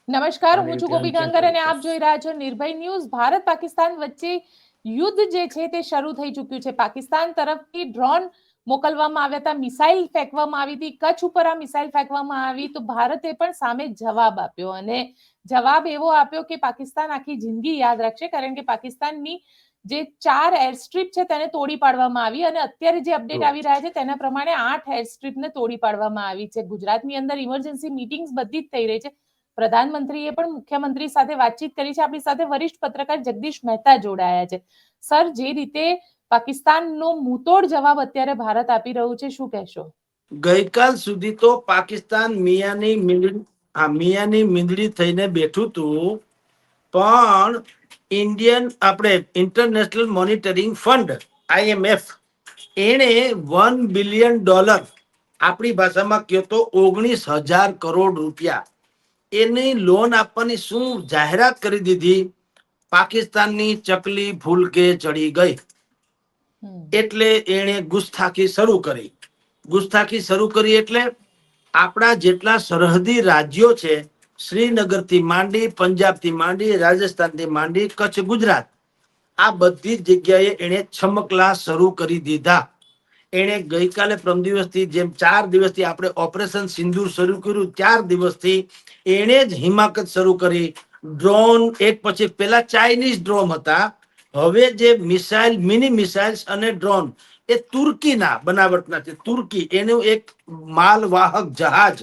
નમસ્કાર, હું આવી છું રીતે ગોપી અંત્ય ગાંગર અને કરે આપ છે. જોઈ રહ્યા છો નિર્ભય ન્યૂઝ. ભારત પાકિસ્તાન વચ્ચે યુદ્ધ જે છે તે શરૂ થઈ ચૂક્યું છે. પાકિસ્તાન તરફથી ડ્રોન મોકલવામાં આવ્યા હતા, મિસાઇલ ફેંકવામાં આવી હતી. કચ્છ ઉપર આ મિસાઇલ ફેંકવામાં આવી તો ભારતે પણ સામે જવાબ આપ્યો અને જવાબ એવો આપ્યો કે પાકિસ્તાન આખી જિંદગી યાદ રાખશે, કારણ કે પાકિસ્તાનની જે 4 એરસ્ટ્રીપ છે તેને તોડી પાડવામાં આવી અને અત્યારે જે અપડેટ આવી રહ્યા છે તેના પ્રમાણે 8 એરસ્ટ્રીપને તોડી પાડવામાં આવી છે. ગુજરાતની અંદર ઇમરજન્સી મીટિંગ્સ બધી જ થઈ રહી છે. પ્રધાનમંત્રીએ પણ મુખ્યમંત્રી સાથે વાતચીત કરી છે. આપણી સાથે વરિષ્ઠ પત્રકાર જગદીશ મહેતા જોડાયા છે. સર, જે રીતે પાકિસ્તાનનો મુંતોડ જવાબ અત્યારે ભારત આપી રહ્યું છે, શું કહેશો? ગઈકાલ સુધી તો પાકિસ્તાન મિયાની મીંદડી થઈને બેઠું હતું, પણ આપણે ઇન્ટરનેશનલ મોનિટરિંગ ફંડ IMF એણે $1 બિલિયન, આપણી ભાષામાં કહો તો 19,000 કરોડ રૂપિયા એની લોન આપવાની શું જાહેરાત કરી દીધી. પાકિસ્તાનની ચકલી ભૂલકે ચડી ગઈ એટલે એણે ગુસ્તાખી શરૂ કરી. એટલે આપણા જેટલા સરહદી રાજ્યો છે, શ્રીનગર થી માંડી, પંજાબ થી માંડી, રાજસ્થાન થી માંડી, કચ્છ, ગુજરાત, આ બધી જગ્યાએ એને છમકલા શરૂ કરી દીધા. એને ગઈકાલે પ્રમ દિવસથી, જેમ 4 દિવસથી આપણે ઓપરેશન સિંદૂર શરૂ કર્યું, 4 દિવસથી એને જ હિમાકત શરૂ કરી. ડ્રોન એક પછી પેલા ચાઇનીઝ ડ્રોન હતા, હવે જે મિસાઇલ, મિની મિસાઇલ્સ અને ડ્રોન એ તુર્કીના બનાવટના છે. તુર્કી એનું એક માલવાહક જહાજ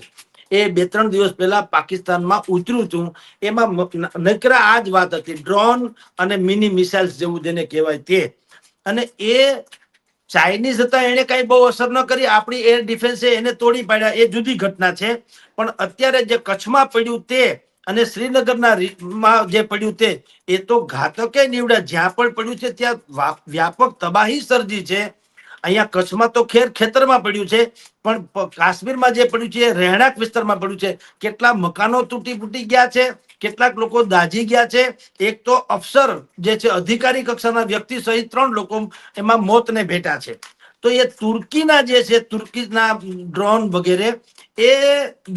એ 2-3 દિવસ પહેલા પાકિસ્તાનમાં ઉતર્યું હતું. એમાં નકરા આ જ વાત હતી, ડ્રોન અને મિની મિસાઇલ્સ જેવું જેને કહેવાય તે. અને એ ચાઇનીઝ હતા, એને કઈ બહુ અસર ન કરી. આપણી એર ડિફેન્સે એને તોડી પાડ્યા, એ જુદી ઘટના છે. પણ અત્યારે જે કચ્છમાં પડ્યું તે અને શ્રીનગરના જે પડ્યું તે, એ તો ઘાતકે નીવડ્યા. જ્યાં પણ પડ્યું છે ત્યાં વ્યાપક તબાહી સર્જી છે. અહીંયા કચ્છમાં તો ખેર ખેતરમાં પડ્યું છે, પણ કાશ્મીરમાં જે પડ્યું છે એ રહેણાંક વિસ્તારમાં પડ્યું છે. કેટલા મકાનો તૂટી ફૂટી ગયા છે, કેટલાક લોકો દાઝી ગયા છે. એક તો અફસર જે છે, અધિકારી કક્ષાના વ્યક્તિ સહિત 3 લોકો એમાં મોતને ભેટા છે. તો એ તુર્કીના જે છે, તુર્કીના ડ્રોન વગેરે એ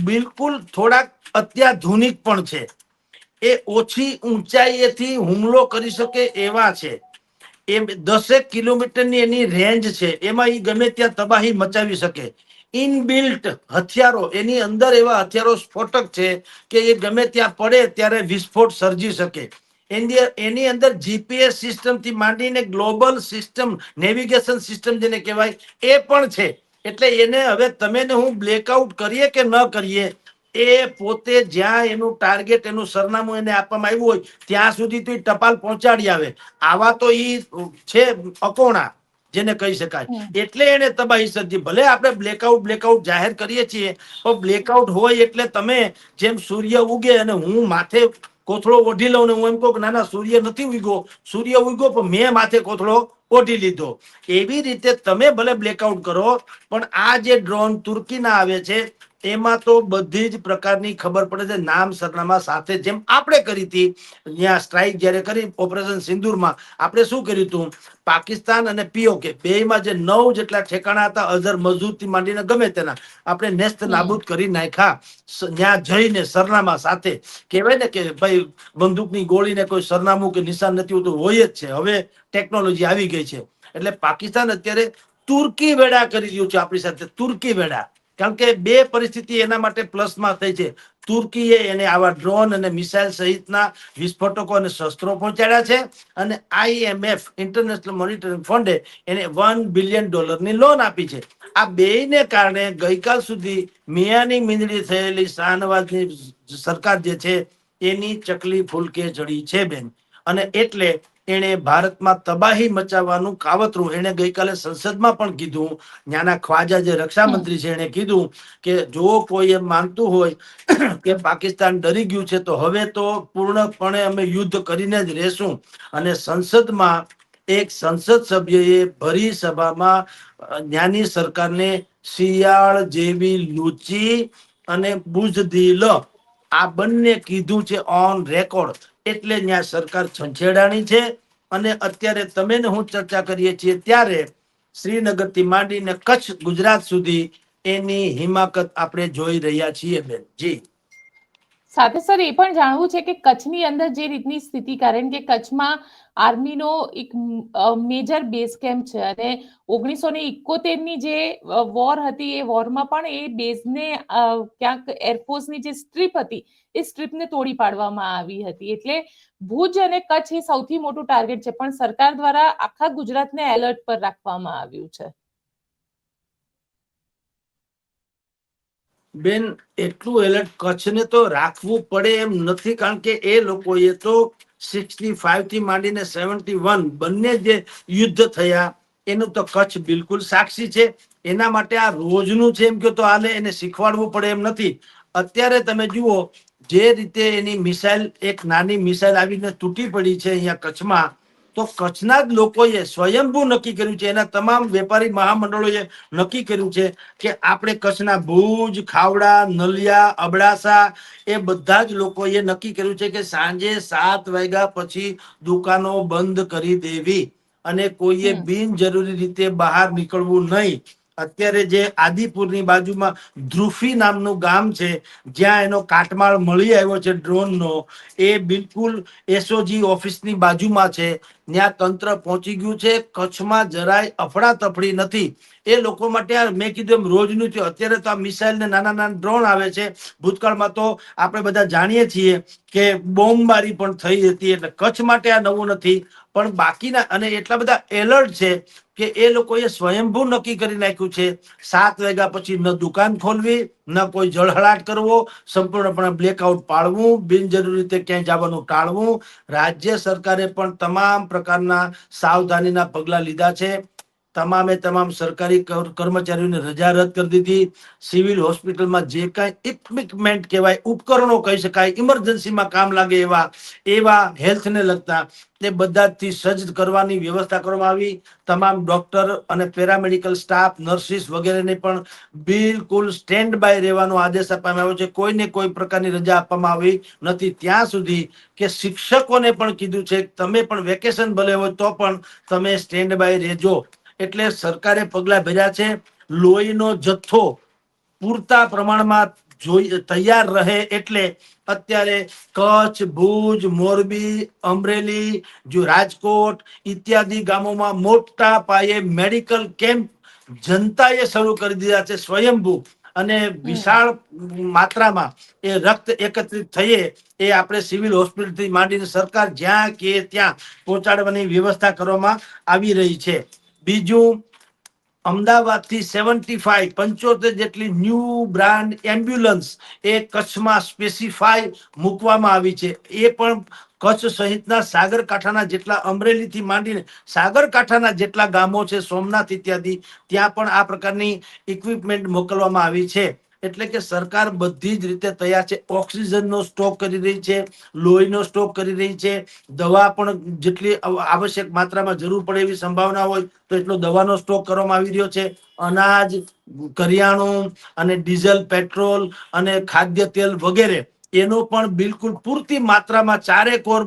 બિલકુલ થોડાક અત્યાધુનિક પણ છે. એ ઓછી ઊંચાઈએથી હુમલો કરી શકે એવા છે. એ 10 કિલોમીટરની એની રેન્જ છે. એમાં એ ગમે ત્યાં તબાહી મચાવી શકે. ઇનબિલ્ટ હથિયારો, એની અંદર એવા હથિયારો સ્ફોટક છે કે એ ગમે ત્યાં પડે ત્યારે વિસ્ફોટ સર્જી શકે. એની અંદર જીપીએસ સિસ્ટમ થી માંડીને ગ્લોબલ સિસ્ટમ, નેવિગેશન સિસ્ટમ જેને કહેવાય, એ પણ છે. એટલે એને હવે તમે ને હું બ્લેકઆઉટ કરીએ કે ન કરીએ, એ પોતે જ્યાં એનું ટાર્ગેટ, એનું સરનામું એને આપવામાં આવ્યું હોય ત્યાં સુધી તો ટપાલ પહોંચાડી આવે. આવા તો ઈ છે અકોણા, જેને કહી શકાય. એટલે એને તબાહી સર્જી. ભલે આપણે બ્લેકઆઉટ જાહેર કરીએ છીએ, પણ બ્લેકઆઉટ હોય એટલે તમે જેમ સૂર્ય ઉગે અને હું માથે કોથળો ઓઢી લઉં ને હું એમ કહું કે ના ના સૂર્ય નથી ઉગ્યો, સૂર્ય ઉગ્યો પણ મેં માથે કોથળો ઓઢી લીધો. એવી રીતે તમે ભલે બ્લેકઆઉટ કરો, પણ આ જે ડ્રોન તુર્કીના આવે છે એમાં તો બધી જ પ્રકારની ખબર પડે છે, નામ સરનામા સાથે. જેમ આપણે કરી હતી ત્યાં સ્ટ્રાઇક જયારે કરી ઓપરેશન સિંદુરમાં, આપણે શું કર્યું હતું, પાકિસ્તાન અને પીઓકે બેમાં જે 9 જેટલા ઠેકાણા હતા, અઝર મસૂદ થી માંડીને ગમે તેના, આપણે નેસ્ત નાબૂદ કરી નાખ્યા. ત્યાં જઈને સરનામા સાથે. કહેવાય ને કે ભાઈ બંદૂકની ગોળીને કોઈ સરનામું કે નિશાન નથી હોતું, હોય જ છે. હવે ટેકનોલોજી આવી ગઈ છે. એટલે પાકિસ્તાન અત્યારે તુર્કી વેડા કરી રહ્યું છે આપણી સાથે, તુર્કી વેડા. કારણ કે 2 પરિસ્થિતિ એના માટે પ્લસમાં થઈ છે. તુર્કીએ એને આવા ડ્રોન અને મિસાઇલ સહિતના વિસ્ફોટકો અને શસ્ત્રો પહોંચાડ્યા છે, અને IMF, ઇન્ટરનેશનલ મોનિટરિંગ ફંડે, એને $1 બિલિયન લોન આપી છે. આ બેયને કારણે ગઈકાલ સુધી મિયાની મીંદડી થયેલી શાહનવાજની સરકાર જે છે એની ચકલી ફૂલકે ચડી છે બેન. અને એટલે એને ભારતમાં તબાહી મચાવવાનું કાવતરું એને ગઈકાલે સંસદમાં પણ કીધું. ત્યાંના ખ્વાજા જે રક્ષામંત્રી છે એને કીધું કે જો કોઈ એમ માનતું હોય કે પાકિસ્તાન ડરી ગયું છે તો હવે તો પૂર્ણપણે અમે યુદ્ધ કરીને જ રહેશું. અને સંસદમાં એક સંસદ સભ્યએ ભરી સભામાં ત્યાંની સરકારને શિયાળ જેવી લુચી અને બુઝદિલ, આ બંને કીધું છે ઓન રેકોર્ડ. એટલે ત્યાં સરકાર છંછેડાણી છે. અને અત્યારે તમે ને હું ચર્ચા કરીએ છીએ ત્યારે શ્રીનગર થી માંડીને કચ્છ, ગુજરાત સુધી એની હિમાકત આપણે જોઈ રહ્યા છીએ બેન. જી સાથે સર એ પણ જાણવું છે કે કચ્છની અંદર જે રીતની સ્થિતિ, કારણ કે કચ્છમાં આર્મીનો એક મેજર બેઝ કેમ્પ છે અને 1971ની જે વોર હતી એ વોરમાં પણ એ બેઝને ક્યાંક એરફોર્સની જે સ્ટ્રીપ હતી એ સ્ટ્રીપને તોડી પાડવામાં આવી હતી. એટલે ભુજ અને કચ્છ એ સૌથી મોટું ટાર્ગેટ છે, પણ સરકાર દ્વારા આખા ગુજરાતને એલર્ટ પર રાખવામાં આવ્યું છે. બેન, એટલું એલર્ટ કચ્છને તો રાખવું પડે એમ નથી, કારણ કે એ લોકોએ તો 65 થી માંડીને 71 બંને જે યુદ્ધ થયા એનું તો કચ્છ બિલકુલ સાક્ષી છે. એના માટે આ રોજનું છે એમ કે તો આને એને શીખવાડવું પડે એમ નથી. અત્યારે તમે જુઓ જે રીતે એની મિસાઇલ, એક નાની મિસાઇલ આવીને તૂટી પડી છે અહીંયા કચ્છમાં, તો કચ્છના જ લોકોએ સ્વયંભૂ નક્કી કર્યું છે, એના તમામ વેપારી મહામંડળોએ નક્કી કર્યું છે કે આપણે કચ્છના ભુજ, ખાવડા, નલિયા, અબડાસા એ બધા જ લોકોએ નક્કી કર્યું છે કે સાંજે 7 વાગ્યા પછી દુકાનો બંધ કરી દેવી અને કોઈએ બિનજરૂરી રીતે બહાર નીકળવું નહીં. અત્યારે જે આદિપુરની બાજુમાં ધ્રુફી નામનું ગામ છે, જ્યાં એનો કાટમાળ મળી આવ્યો છે ડ્રોનનો, એ બિલકુલ એસઓજી ઓફિસની બાજુમાં છે. ત્યાં તંત્ર પહોંચી ગયું છે. કચ્છમાં જરાય અફડાતફડી નથી. એ લોકો માટે મેં કીધું એમ રોજનું થયું. અત્યારે તો આ મિસાઇલ ને નાના નાના ડ્રોન આવે છે. ભૂતકાળમાં તો આપણે બધા જાણીએ છીએ કે બોમ્બબારી પણ થઈ હતી, એટલે કચ્છ માટે આ નવું નથી. પણ બાકીના અને એટલા બધા એલર્ટ છે કે એ લોકોએ સ્વયંભૂ નક્કી કરી નાખ્યું છે 7 વાગ્યા પછી ન દુકાન ખોલવી, ન કોઈ જળહળાટ કરવો, સંપૂર્ણપણે બ્લેકઆઉટ પાડવું, બિનજરૂરી રીતે ક્યાંય જવાનું ટાળવું. રાજ્ય સરકારે પણ તમામ પ્રકારના સાવધાનીના પગલા લીધા છે. તમામે તમામ સરકારી કર્મચારીઓને રજા રદ કરી દીધી. સિવિલ હોસ્પિટલમાં જે કાંઈ ઇક્વિપમેન્ટ કહેવાય, ઉપકરણો કહી શકાય, ઇમરજન્સીમાં કામ લાગે એવા હેલ્થને લગતા તે બધાથી સજ્જ કરવાની વ્યવસ્થા કરવામાં આવી. તમામ ડોક્ટર અને પેરામેડિકલ સ્ટાફ, નર્સિસ વગેરેને પણ બિલકુલ સ્ટેન્ડ બાય રહેવાનો આદેશ આપવામાં આવ્યો છે. કોઈને કોઈ પ્રકારની રજા આપવામાં આવી નથી ત્યાં સુધી કે શિક્ષકોને પણ કીધું છે તમે પણ વેકેશન ભલે હોય તો પણ તમે સ્ટેન્ડ બાય રહેજો. એટલે સરકારે પગલા ભર્યા છે. લોહીનો જથ્થો પૂરતા પ્રમાણમાં તૈયાર રહે એટલે અત્યારે કચ્છ, ભુજ, મોરબી, અમરેલી, રાજકોટ ઇત્યાદિ ગામોમાં મોટા પાયે મેડિકલ કેમ્પ જનતાએ શરૂ કરી દીધા છે સ્વયંભૂ, અને વિશાળ માત્રામાં એ રક્ત એકત્રિત થઈએ એ આપણે સિવિલ હોસ્પિટલ થી માંડીને સરકાર જ્યાં કે ત્યાં પહોંચાડવાની વ્યવસ્થા કરવામાં આવી રહી છે. બીજું, અમદાવાદ થી 75 જેટલી ન્યૂ બ્રાન્ડ એમ્બ્યુલન્સ એ કચ્છમાં સ્પેસિફાઈ મૂકવામાં આવી છે. એ પણ કચ્છ સહિતના સાગરકાંઠાના જેટલા, અમરેલી થી માંડીને સાગરકાંઠાના જેટલા ગામો છે, સોમનાથ ઇત્યાદિ, ત્યાં પણ આ પ્રકારની ઇક્વિપમેન્ટ મોકલવામાં આવી છે. એટલે કે સરકાર બધી જ રીતે તૈયાર છે. ઓક્સિજનનો સ્ટોક કરી રહી છે, લોહીનો સ્ટોક કરી રહી છે, દવા પણ જેટલી આવશ્યક માત્રામાં જરૂર પડે એવી સંભાવના હોય તો એટલો દવાનો સ્ટોક કરવામાં આવી રહ્યો છે. અનાજ, કરિયાણું અને ડીઝલ, પેટ્રોલ અને ખાદ્ય તેલ વગેરે એનો પણ બિલકુલ પૂરતી માત્રામાં ચારેકોર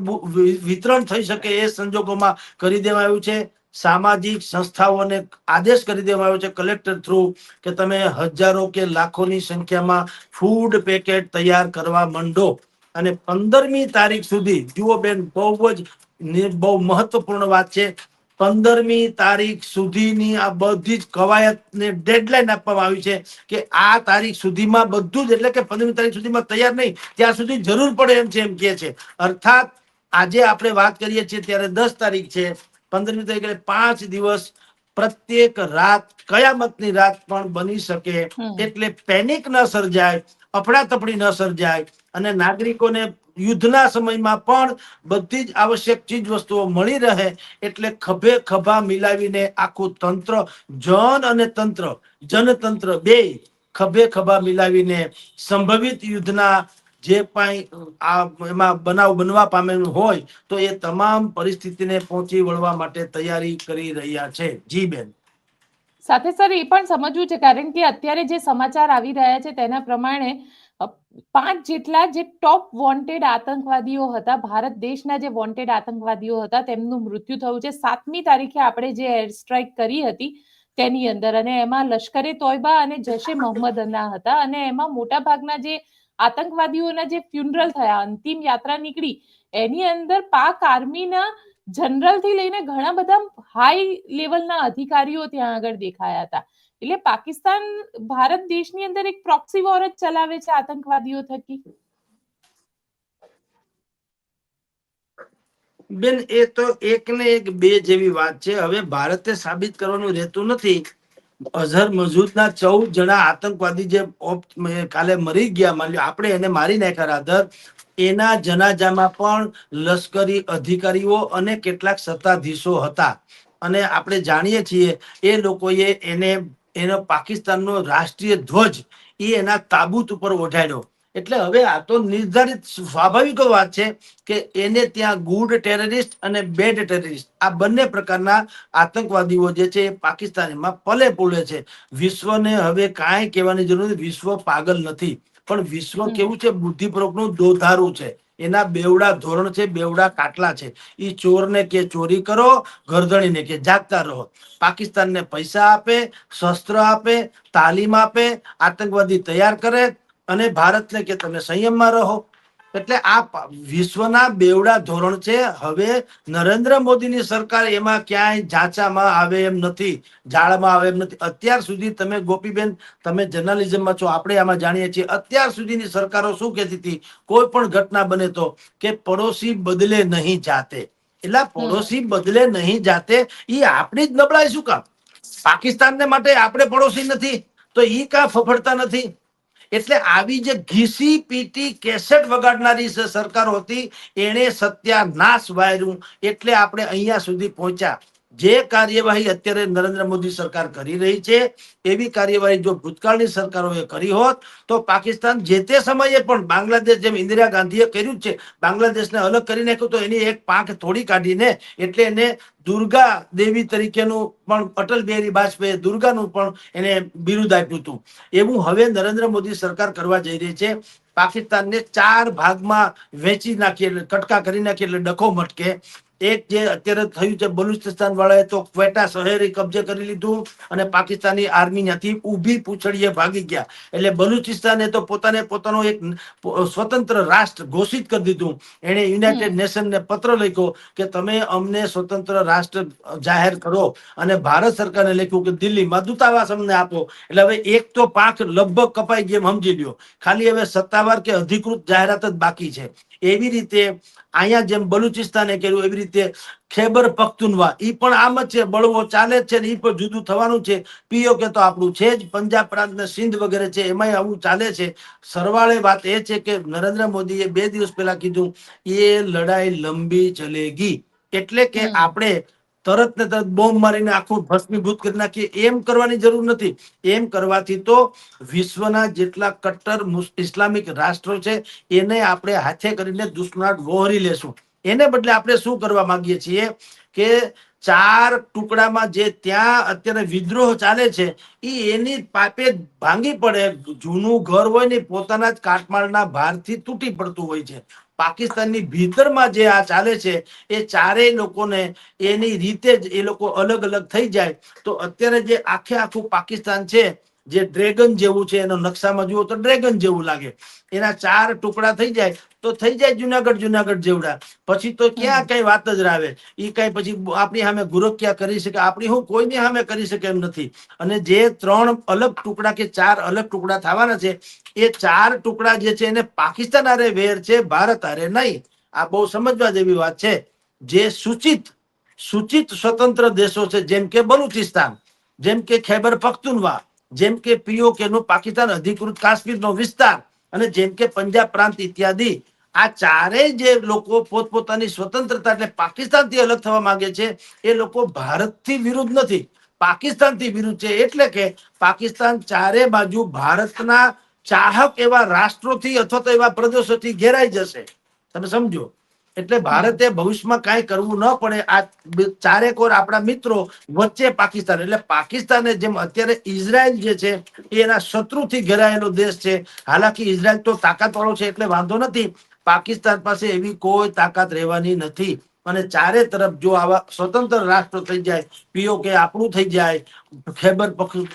વિતરણ થઈ શકે એ સંજોગોમાં કરી દેવામાં આવ્યું છે. સામાજિક સંસ્થાઓને આદેશ કરી દેવામાં આવ્યો છે કલેક્ટર થ્રુ કે તમે હજારો કે લાખોની સંખ્યામાં ફૂડ પેકેટ તૈયાર કરવા માંડો. અને 15મી તારીખ સુધી જુઓ બેન, બહુ મહત્વપૂર્ણ વાત છે. 15મી તારીખ સુધીની આ બધી જ કવાયતને ડેડલાઈન આપવામાં આવી છે કે આ તારીખ સુધીમાં બધું જ, એટલે કે 15મી તારીખ સુધીમાં તૈયાર નહીં, ત્યાં સુધી જરૂર પડે એમ છે, એમ કે છે. અર્થાત આજે આપણે વાત કરીએ છીએ ત્યારે 10 તારીખ છે, 15મી તારીખે 5 દિવસ પ્રત્યેક રાત કયામતની રાત પણ બની શકે. એટલે પેનિક ન સર્જાય, અફડાતફડી ન સર્જાય અને નાગરિકોને યુદ્ધના સમયમાં પણ બધી જ આવશ્યક ચીજ વસ્તુઓ મળી રહે એટલે ખભે ખભા મિલાવીને આખું તંત્ર, જનતંત્ર બે ખભે ખભા મિલાવીને સંભવિત યુદ્ધના જે એમાં બનાવ બનવા પામેલું હોય તો એ તમામ પરિસ્થિતિને પહોંચી વળવા માટે તૈયારી કરી રહ્યા છે. જી બેન. સાથે સર એ પણ સમજવું છે, કારણ કે અત્યારે જે સમાચાર આવી રહ્યા છે તેના પ્રમાણે 5 જેટલા જે ટોપ વોન્ટેડ આતંકવાદીઓ હતા, ભારત દેશના જે વોન્ટેડ આતંકવાદીઓ હતા, તેમનું મૃત્યુ થયું છે. 7મી તારીખે આપણે જે એર સ્ટ્રાઇક કરી હતી તેની અંદર, અને એમાં લશ્કરે તોયબા અને જૈશે મોહમ્મદ હતા, અને એમાં મોટા ભાગના જે આતંકવાદીઓના જે ફ્યુનરલ થયા, અંતિમ યાત્રા નીકળી, એની અંદર પાક આર્મીના જનરલ થી લઈને ઘણા બધા હાઈ લેવલના અધિકારીઓ ત્યાં આગળ દેખાયા હતા. એટલે પાકિસ્તાન ભારત દેશની અંદર એક પ્રોક્સી વોર જ ચલાવે છે આતંકવાદીઓ થકી. બેન, એ તો એક ને એક બે જેવી વાત છે. હવે ભારતે સાબિત કરવાનું રહેતું નથી. અઝહર મસૂદના 14 જણા આતંકવાદી જે કાલે મરી ગયા, માની આપણે એને મારી નાખ્યા રાધર, એના જનાજામાં પણ લશ્કરી અધિકારીઓ અને કેટલાક સત્તાધીશો હતા. અને આપણે જાણીએ છીએ એ લોકોએ એનો પાકિસ્તાનનો રાષ્ટ્રીય ધ્વજ એના તાબૂત ઉપર ઓઢાડ્યો. એટલે હવે આ તો નિર્ધારિત સ્વાભાવિક વાત છે કે એને ત્યાં ગુડ ટેરરિસ્ટ અને બેડ ટેરરિસ્ટ આ બંને પ્રકારના આતંકવાદીઓ જે છે એ પાકિસ્તાનમાં પલે પૂલે છે. વિશ્વને હવે કાંઈ કહેવાની જરૂર નથી. વિશ્વ પાગલ નથી, પણ વિશ્વ કેવું છે, બુદ્ધિપૂર્વકનું દોધારું છે. એના બેવડા ધોરણ છે, બેવડા કાટલા છે. ઈ ચોરને કે ચોરી કરો, ગરદણીને કે જાગતા રહો. પાકિસ્તાનને પૈસા આપે, શસ્ત્ર આપે, તાલીમ આપે, આતંકવાદી તૈયાર કરે, અને ભારતને કે તમે સંયમમાં રહો. એટલે આ વિશ્વના બેવડા ધોરણ છે. હવે નરેન્દ્ર મોદીની સરકાર એમાં ક્યાંય જાચામાં આવે એમ નથી, જાળમાં આવે એમ નથી. અત્યાર સુધી તમે ગોપીબેન, તમે જર્નાલિઝમમાં છો, આપણે આમાં જાણીએ છીએ, અત્યાર સુધીની સરકારો શું કહેતી હતી, કોઈ પણ ઘટના બને તો કે પડોશી બદલે નહીં જાતે. એટલે પડોશી બદલે નહીં જાતે, એ આપણી જ નબળાઈ શું કામ? પાકિસ્તાનને માટે આપણે પડોશી નથી તો ઈ કાં ફફડતા નથી? એટલે આવી જે ઘીસી પીટી કેસેટ વગાડનારી સરકારો હતી, એને સત્યાનાશ વાર્યું. એટલે આપણે અહીંયા સુધી પહોંચ્યા. જે કાર્યવાહી અત્યારે નરેન્દ્ર મોદી સરકાર કરી રહી છે, એવી કાર્યવાહી જો ભૂતકાળની સરકારોએ કરી હોત તો પાકિસ્તાન જે તે સમયે પણ બાંગ્લાદેશ, જેમ ઇન્દિરા ગાંધીએ કર્યું છે, બાંગ્લાદેશને અલગ કરી નાખ્યું, તો એની એક પાંખ થોડી કાઢીને, એટલે એને દુર્ગા દેવી તરીકેનું પણ અટલ બિહારી વાજપેયી દુર્ગાનું પણ એને બિરુદ આપ્યું હતું. એવું હવે નરેન્દ્ર મોદી સરકાર કરવા જઈ રહી છે. પાકિસ્તાનને 4 ભાગમાં વેચી નાખી, એટલે કટકા કરી નાખી, એટલે ડખો મટકે. એક જે અત્યારે થયું છે, બલુચિસ્તાન વાળાએ તો ક્વેટા શહેર કબજે કરી લીધું, અને પાકિસ્તાની આર્મી ત્યાંથી ઊભી પૂંછડીએ ભાગી ગયા. એટલે બલુચિસ્તાને તો પોતાનો એક સ્વતંત્ર રાષ્ટ્ર ઘોષિત કરી દીધું. એને યુનાઇટેડ નેશનને પત્ર લખ્યો કે તમે અમને સ્વતંત્ર રાષ્ટ્ર જાહેર કરો, અને ભારત સરકારને લખ્યું કે દિલ્હીમાં દૂતાવાસ અમને આપો. એટલે હવે એક તો પાંખ લગભગ કપાઈ ગઈ એમ સમજી લ્યો. ખાલી હવે સત્તાવાર કે અધિકૃત જાહેરાત જ બાકી છે. એવી રીતે અહીંયા જેમ બલુચિસ્તાને કર્યું, એવી રીતે ખૈબર પખ્તુનવા ઈ પણ આમ જ છે, બળવો ચાલે જ છે, ને ઈ પણ જુદું થવાનું છે. પીઓકે તો આપણું છે જ, પંજાબ પ્રાંત ને સિંધ વગેરે છે, એમાંય આવું ચાલે છે. સરવાળે વાત એ છે કે નરેન્દ્ર મોદીએ 2 દિવસ પહેલા કીધું એ લડાઈ લંબી ચલેગી. એટલે કે આપણે તરત ને તરત બોમ્બ મારીને આખું ભસ્મીભૂત કરી નાખીએ એમ કરવાની જરૂર નથી. એમ કરવાથી તો વિશ્વના જેટલા કટ્ટર ઇસ્લામિક રાષ્ટ્રો છે, એને આપણે હાથે કરીને દુશ્મનાટ વહોરી લેશું. એને બદલે આપણે શું કરવા માંગીએ છીએ કે 4 ટુકડામાં જે ત્યાં અત્યારે વિદ્રોહ ચાલે છે, એની પાપે ભાંગી પડે. જૂનું ઘર હોય ને પોતાના જ કાટમાળના ભારથી તૂટી પડતું હોય છે. પાકિસ્તાનની ભીતરમાં જે આ ચાલે છે, એ ચારેય લોકોને એની રીતે જ એ લોકો અલગ અલગ થઈ જાય તો અત્યારે જે આખું પાકિસ્તાન છે, જે ડ્રેગન જેવું છે, એનો નકશામાં જુઓ તો ડ્રેગન જેવું લાગે. એના 4 ટુકડા થઈ જાય તો થઈ જાય જુનાગઢ જેવડા. પછી તો ક્યાં કઈ વાત જ આવે. એ કઈ પછી આપણી સામે ગુરક્યા કરી શકે, આપણી હું કોઈની સામે કરી શકે એમ નથી. અને જે 3 અલગ ટુકડા કે 4 અલગ ટુકડા થવાના છે, એ 4 ટુકડા જે છે એને પાકિસ્તાન હારે વેર છે, ભારત હારે નહીં. આ બહુ સમજવા જેવી વાત છે. જે સૂચિત સ્વતંત્ર દેશો છે, જેમ કે બલુચિસ્તાન, જેમ કે ખૈબર પખ્તુનવા, જેમ કે પીઓકે નું પાકિસ્તાન અધિકૃત કાશ્મીરનો વિસ્તાર, અને જેમ કે પંજાબ પ્રાંત ઇત્યાદિ, આ ચારેય જે લોકો પોતપોતાની સ્વતંત્રતા એટલે પાકિસ્તાનથી અલગ થવા માંગે છે, એ લોકો ભારતથી વિરુદ્ધ નથી, પાકિસ્તાનથી વિરુદ્ધ છે. એટલે કે પાકિસ્તાન ચારે બાજુ ભારતના ચાહક એવા રાષ્ટ્રોથી અથવા તો એવા પ્રદેશોથી ઘેરાઈ જશે. તમે સમજો. એટલે ભારતે ભવિષ્યમાં કાંઈ કરવું ન પડે. આ ચારેકોર આપણા મિત્રો વચ્ચે પાકિસ્તાન, એટલે પાકિસ્તાને જેમ અત્યારે ઇઝરાયલ જે છે એ એના શત્રુથી ઘેરાયેલો દેશ છે. હાલાકી ઇઝરાયલ તો તાકાત વાળો છે એટલે વાંધો નથી. પાકિસ્તાન પાસે એવી કોઈ તાકાત રહેવાની નથી. અને ચારે તરફ જો આવા સ્વતંત્ર રાષ્ટ્ર થઈ જાય, પીઓકે આપણું થઈ જાય, ખૈબર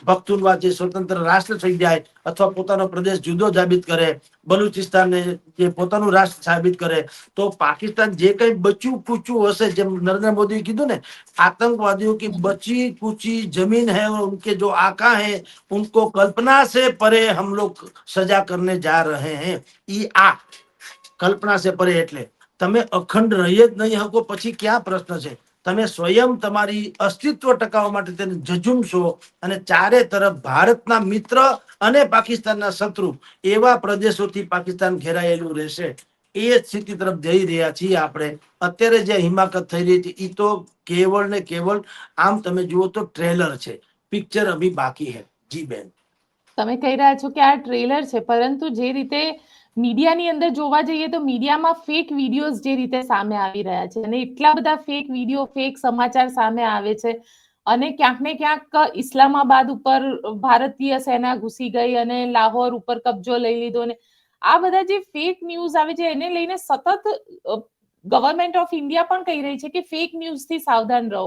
પખ્તુનવા જે સ્વતંત્ર રાષ્ટ્ર થઈ જાય અથવા પોતાનો પ્રદેશ જુદો સાબિત કરે, બલુચિસ્તાનને જે પોતાનું રાષ્ટ્ર સાબિત કરે, તો પાકિસ્તાન જે કઈ બચ્યું કૂચ્યું હશે, જેમ નરેન્દ્ર મોદીએ કીધું ને, आतंकवादियों की बची कुची जमीन है और उनके जो आका है उनको कल्पना से परे हम लोग सजा करने जा रहे हैं. ઈ આ કલ્પના સે પરે એટલે તમે અખંડ રહી જ નહીં શકો, પછી ક્યાં પ્રશ્ન છે? તમે સ્વયં તમારી અસ્તિત્વ ટકાવવા માટે તેને ઝઝુમશો અને ચારે તરફ ભારતના મિત્ર અને પાકિસ્તાનના શત્રુ એવા પ્રદેશોથી પાકિસ્તાન ઘેરાયેલું રહેશે. એ સ્થિતિ તરફ જઈ રહ્યા છીએ આપણે. અત્યારે જે હિમાકત થઈ રહી છે એ તો કેવળ ને કેવળ આમ તમે જુઓ તો ટ્રેલર છે, પિક્ચર અભી બાકી હૈ. જી બેન, તમે કહી રહ્યા છો કે આ ટ્રેલર છે, પરંતુ જે રીતે મીડિયાની અંદર જોવા જઈએ તો મીડિયામાં ફેક વિડીયોઝ જે રીતે સામે આવી રહ્યા છે અને એટલા બધા ફેક વિડીયો, ફેક સમાચાર સામે આવે છે અને ક્યાંક ને ક્યાંક ઇસ્લામાબાદ ઉપર ભારતીય સેના ઘૂસી ગઈ અને લાહોર ઉપર કબજો લઈ લીધો ને આ બધા જે ફેક ન્યૂઝ આવે છે એને લઈને સતત ગવર્મેન્ટ ઓફ ઇન્ડિયા પણ કહી રહી છે કે ફેક ન્યૂઝથી સાવધાન રહો.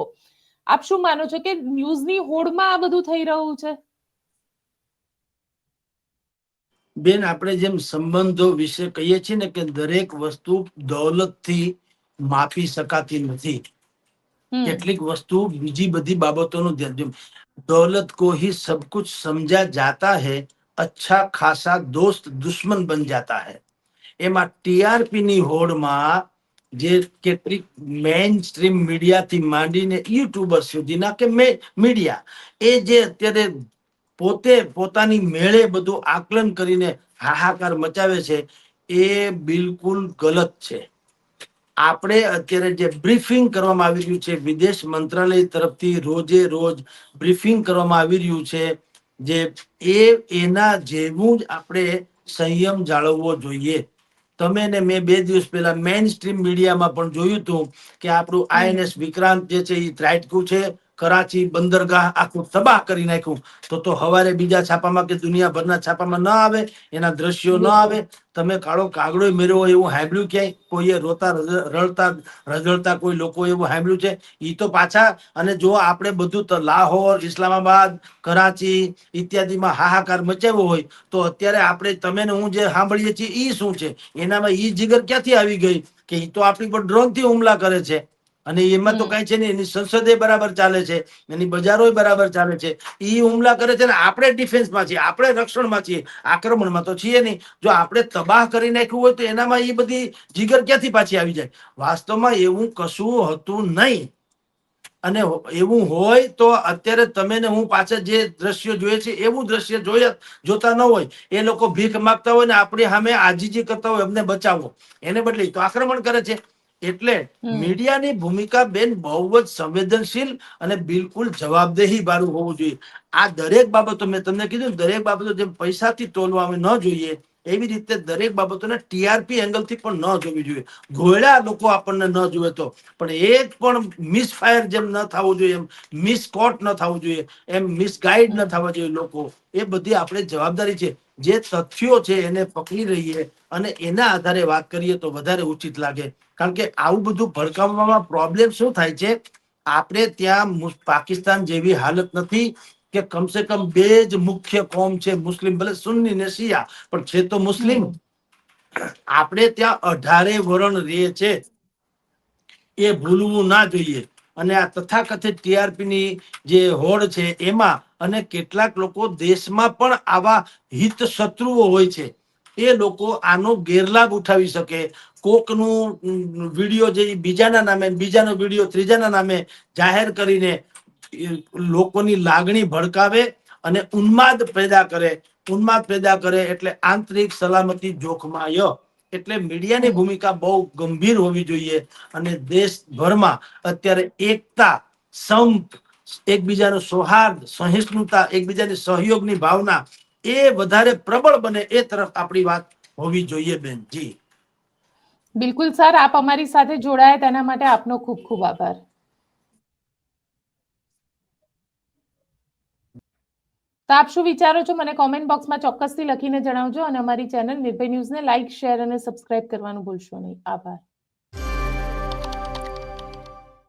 આપ શું માનો છો કે ન્યૂઝની હોડમાં આ બધું થઈ રહ્યું છે? બેન, આપણે જેમ સંબંધો વિશે કહીએ છીએ ને કે દરેક વસ્તુ દौलतથી માપી શકાતી નથી. કેટલીક વસ્તુ બીજી બધી બાબતોનું ધ્યાન, दौलत को ही सब कुछ समझा जाता है, अच्छा खासा दोस्त दुश्मन बन जाता है. એમાં ટીઆરપી ની હોડમાં જે કેટલીક મેઇન સ્ટ્રીમ મીડિયાથી માંડીને યુટ્યુબર સુધીના કે મીડિયા એ જે અત્યારે પોતે પોતાની મેળે બધું આકલન કરીને હાહાકાર મચાવે છે એ બિલકુલ ગલત છે. આપણે અત્યારે જે બ્રીફિંગ કરવામાં આવી રહ્યું છે વિદેશ મંત્રાલય તરફથી, રોજે રોજ બ્રીફિંગ કરવામાં આવી રહ્યું છે, જે એના જેવું જ આપણે સંયમ જાળવવો જોઈએ. તમે ને મેં 2 દિવસ પહેલા મેઇન સ્ટ્રીમ મીડિયામાં પણ જોયું હતું કે આપણું આઈએનએસ વિક્રાંત જે છે એ ત્રાટક્યું છે, કરાચી બંદરગાહ આખું તબાહ કરી નાખ્યું. તો હવારે બીજા છાપામાં કે દુનિયાભરના છાપામાં ન આવે, એના દ્રશ્યો ન આવે. તમે કાળો કાગડો મેળવો એવું સાંભળ્યું ક્યાંય? કોઈએ રોતા રડતા રજડતા કોઈ લોકો એવું સાંભળ્યું છે? ઈ તો પાછા, અને જો આપણે બધું લાહોર, ઇસ્લામાબાદ, કરાચી ઇત્યાદિમાં હાહાકાર મચાવ્યો હોય તો અત્યારે આપણે તમે ને હું જે સાંભળીએ છીએ ઈ શું છે? એનામાં ઈ જીગર ક્યાંથી આવી ગઈ કે ઈ તો આપણી પર ડ્રોન થી હુમલા કરે છે અને એમાં તો કઈ છે ને, એની સંસદે બરાબર ચાલે છે, એની બજારો બરાબર ચાલે છે, ઈ હુમલા કરે છે ને આપણે ડિફેન્સમાં છીએ, આપણે રક્ષણમાં છીએ, આક્રમણમાં તો છીએ નહીં. જો આપણે તબાહ કરી નાખ્યું હોય તો એનામાં એ બધી જીગર ક્યાંથી પાછી આવી જાય? વાસ્તવમાં એવું કશું હતું નહીં. અને એવું હોય તો અત્યારે તમે ને હું પાછળ જે દ્રશ્યો જોઈએ છે એવું દ્રશ્ય જોતા ન હોય. એ લોકો ભીખ માંગતા હોય ને આપણી સામે આજીજી કરતા હોય, અમને બચાવો, એને બદલે તો આક્રમણ કરે છે. એટલે મીડિયાની ભૂમિકા બેન બહુ જ સંવેદનશીલ અને બિલકુલ જવાબદેહી વાળું હોવું જોઈએ. આ દરેક બાબતો મેં તમને કીધું, દરેક બાબતો જેમ પૈસાથી તોલવામાં ન જોઈએ એવી રીતે દરેક બાબતોને ટીઆરપી એંગલથી પણ ન જોવી જોઈએ. ઘોયડા લોકો આપણને ન જોવે તો, પણ એક પણ મિસફાયર જેમ ન થવું જોઈએ, એમ મિસકોટ ન થવું જોઈએ, એમ મિસગાઈડ ન થવા જોઈએ લોકો. એ બધી આપણે જવાબદારી છે. જે તથ્યો છે એને પકડી રહીએ અને એના આધારે વાત કરીએ તો વધારે ઉચિત લાગે. કારણ કે આવું બધું ભડકાવવામાં પ્રોબ્લેમ શું થાય છે, આપણે ત્યાં પાકિસ્તાન જેવી હાલત નથી કે કમસે કમ 2 જ મુખ્ય કોમ છે, મુસ્લિમ, ભલે સુન્ની ને શિયા, પણ છે તો મુસ્લિમ. આપણે ત્યાં 18 વરણ રહે છે, એ ભૂલવું ના જોઈએ. અને આ તથાકથિત ટીઆરપી ની જે હોડ છે એમાં, અને કેટલાક લોકો દેશમાં પણ આવા હિત શત્રુઓ હોય છે, એ લોકો આનો ગેરલાભ ઉઠાવી શકે. કોકનું વિડીયો જે બીજાના નામે, બીજાનો વિડીયો ત્રીજાના નામે જાહેર કરીને લોકોની લાગણી ભડકાવે અને ઉન્માદ પેદા કરે. ઉન્માદ પેદા કરે એટલે આંતરિક સલામતી જોખમાય. એટલે મીડિયાની ભૂમિકા બહુ ગંભીર હોવી જોઈએ. અને દેશભરમાં અત્યારે એકતા, સંપ, એકબીજાનો સૌહાર્દ, સહિષ્ણુતા, એકબીજાની સહયોગની ભાવના એ વધારે પ્રબળ બને એ તરફ આપણી વાત હોવી જોઈએ બેન. જી બિલકુલ સર, આપ અમારી સાથે જોડાયા તેના માટે આપનો ખૂબ ખૂબ આભાર. તો આપ શું વિચારો છો મને કોમેન્ટ બોક્સમાં ચોક્કસથી લખીને જણાવજો અને અમારી ચેનલ નિર્ભય ન્યૂઝને લાઇક, શેર અને સબસ્ક્રાઇબ કરવાનું ભૂલશો નહીં. આભાર.